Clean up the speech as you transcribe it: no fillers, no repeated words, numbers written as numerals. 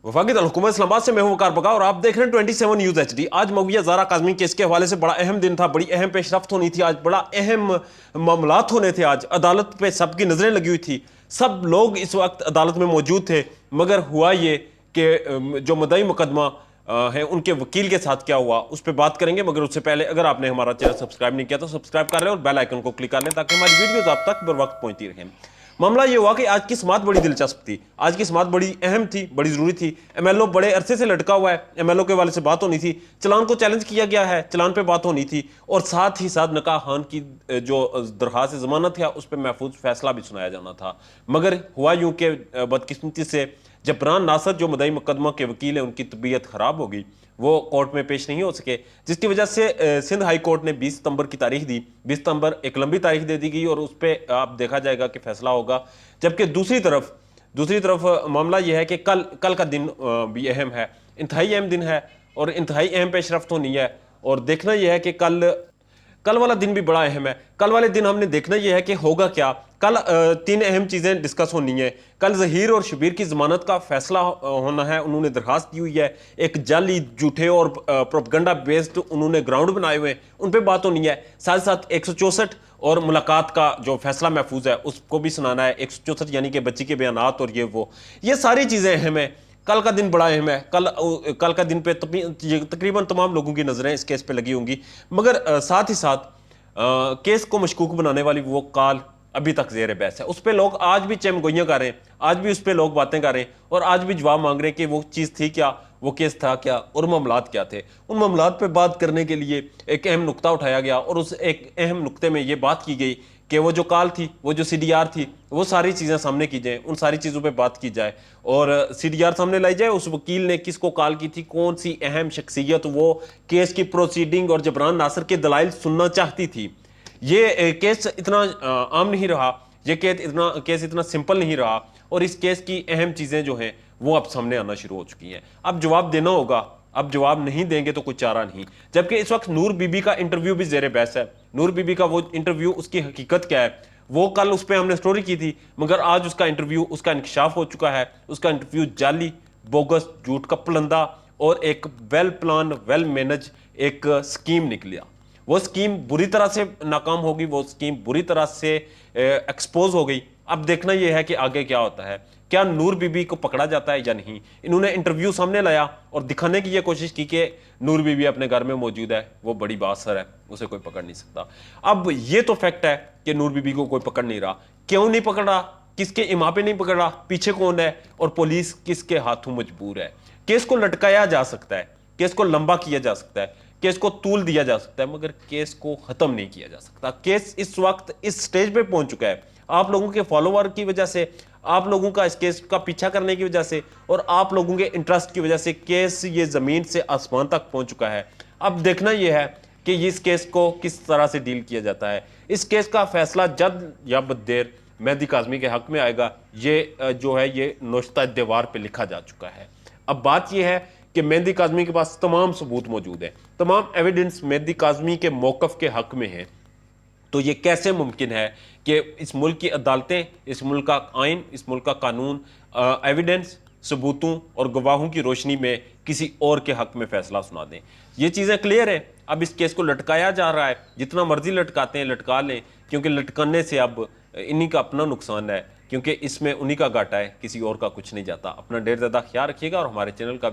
वफाकी हुकूमत इस्लामाबाद से मैं हूं वकार बका और आप देख रहे हैं 27 न्यूज HD। आज मविया ज़ारा काज़मी केस के हवाले से बड़ा अहम दिन था, बड़ी अहम पेशरफ्त होनी थी, आज बड़ा अहम मामलात होने थे। आज अदालत पे सबकी नजरें लगी हुई थी, सब लोग इस वक्त अदालत में मौजूद थे। मगर हुआ ये कि जो मदई मुकदमा है उनके वकील के साथ क्या हुआ उस पर बात करेंगे। मगर उससे पहले अगर आपने हमारा चैनल सब्सक्राइब नहीं किया तो सब्सक्राइब कर लें और बेल आइकन को क्लिक कर लें ताकि हमारी वीडियोस आप तक बर वक्त पहुंचती रहें। मामला ये हुआ कि आज की समात बड़ी दिलचस्प थी, आज की समात बड़ी अहम थी, बड़ी जरूरी थी। एमएलओ बड़े अरसे से लटका हुआ है, एमएलओ के वाले से बात होनी थी, चलान को चैलेंज किया गया है, चलान पे बात होनी थी और साथ ही साथ नकाह खान की जो दरखास्त जमानत है उस पर महफूज फैसला भी सुनाया जाना था। मगर हुआ यूं कि बदकिस्मती से जबरान नासर जो मदई मुकदमा के वकील हैं उनकी तबीयत खराब हो गई, वो कोर्ट में पेश नहीं हो सके, जिसकी वजह से सिंध हाई कोर्ट ने 20 सितंबर की तारीख दी। 20 सितंबर एक लंबी तारीख दे दी गई और उस पर आप देखा जाएगा कि फैसला होगा। जबकि दूसरी तरफ मामला यह है कि कल का दिन भी अहम है, इंतहाई अहम दिन है और इंतहाई अहम पेशरफ्त होनी है। और देखना यह है कि कल वाला दिन भी बड़ा अहम है। कल वाले दिन हमने देखना यह है कि होगा क्या। कल 3 अहम चीज़ें डिस्कस होनी है। कल ज़हीर और शबीर की ज़मानत का फैसला होना है, उन्होंने दरखास्त दी हुई है। एक जाली झूठे और प्रोपगंडा बेस्ड उन्होंने ग्राउंड बनाए हुए हैं, उन पर बात होनी है। साथ साथ 164 और मुलाकात का जो फैसला महफूज है उसको भी सुनाना है। 164 यानी कि बच्ची के बयानात और ये सारी चीज़ें अहम है। कल का दिन बड़ा अहम है। कल का दिन पे तकरीबन तमाम लोगों की नज़रें इस केस पे लगी होंगी। मगर साथ ही साथ केस को मशकूक बनाने वाली वो कॉल अभी तक ज़ेर बहस है। उस पर लोग आज भी चमगोइयाँ कर रहे हैं, आज भी उस पर लोग बातें कर रहे हैं और आज भी जवाब मांग रहे हैं कि वो चीज़ थी क्या, वो केस था क्या और मामलात क्या थे। उन मामलात पे बात करने के लिए एक अहम नुक्ता उठाया गया और उस एक अहम नुक्ते में ये बात की गई कि वो जो कॉल थी, वो जो CDR थी, वो सारी चीज़ें सामने की जाए, उन सारी चीज़ों पे बात की जाए और CDR सामने लाई जाए। उस वकील ने किसको कॉल की थी, कौन सी अहम शख्सियत वो केस की प्रोसीडिंग और जबरान नासर के दलाइल सुनना चाहती थी। ये केस इतना आम नहीं रहा, ये केस इतना सिंपल नहीं रहा और इस केस की अहम चीज़ें जो हैं वो अब सामने आना शुरू हो चुकी हैं। अब जवाब देना होगा, अब जवाब नहीं देंगे तो कोई चारा नहीं। जबकि इस वक्त नूर बीबी का इंटरव्यू भी ज़ेर बहस है। नूर बीबी का वो इंटरव्यू, उसकी हकीकत क्या है, वो कल उस पर हमने स्टोरी की थी, मगर आज उसका इंटरव्यू, उसका इंकशाफ हो चुका है। उसका इंटरव्यू जाली, बोगस, झूठ का पुलंदा और एक वेल प्लान, वेल मैनेज एक स्कीम निकलिया। वो स्कीम बुरी तरह से नाकाम होगी, वो स्कीम बुरी तरह से एक्सपोज हो गई। अब देखना यह है कि आगे क्या होता है, क्या नूर बीबी को पकड़ा जाता है या नहीं। इन्होंने इंटरव्यू सामने लाया और दिखाने की यह कोशिश की कि नूर बीबी अपने घर में मौजूद है, वो बड़ी बासर है, उसे कोई पकड़ नहीं सकता। अब ये तो फैक्ट है कि नूर बीबी को कोई पकड़ नहीं रहा। क्यों नहीं पकड़ रहा, किसके इमा पे नहीं पकड़ रहा, पीछे कौन है और पुलिस किसके हाथों मजबूर है। केस को लटकाया जा सकता है, केस को लंबा किया जा सकता है, केस को तूल दिया जा सकता है, मगर केस को खत्म नहीं किया जा सकता। केस इस वक्त इस स्टेज पे पहुंच चुका है, आप लोगों के फॉलोवर की वजह से, आप लोगों का इस केस का पीछा करने की वजह से और आप लोगों के इंटरेस्ट की वजह से केस ये जमीन से आसमान तक पहुंच चुका है। अब देखना यह है कि इस केस को किस तरह से डील किया जाता है। इस केस का फैसला जल्द या बदेर मेहदी काज़मी के हक में आएगा। ये जो है ये नोश्ता दीवार पे लिखा जा चुका है। अब बात यह है कि मेहदी काज़मी के पास तमाम सबूत मौजूद है, तमाम एविडेंस मेहदी काज़मी के मौक़िफ़ के हक में है। तो ये कैसे मुमकिन है कि इस मुल्क की अदालतें, इस मुल्क का आइन, इस मुल्क का कानून एविडेंस, सबूतों और गवाहों की रोशनी में किसी और के हक में फैसला सुना दें। ये चीज़ें क्लियर हैं। अब इस केस को लटकाया जा रहा है, जितना मर्जी लटकाते हैं लटका लें, क्योंकि लटकाने से अब इन्हीं का अपना नुकसान है, क्योंकि इसमें उन्हीं का घाटा है, किसी और का कुछ नहीं जाता। अपना ढेर ज़्यादा ख्याल रखिएगा और हमारे चैनल का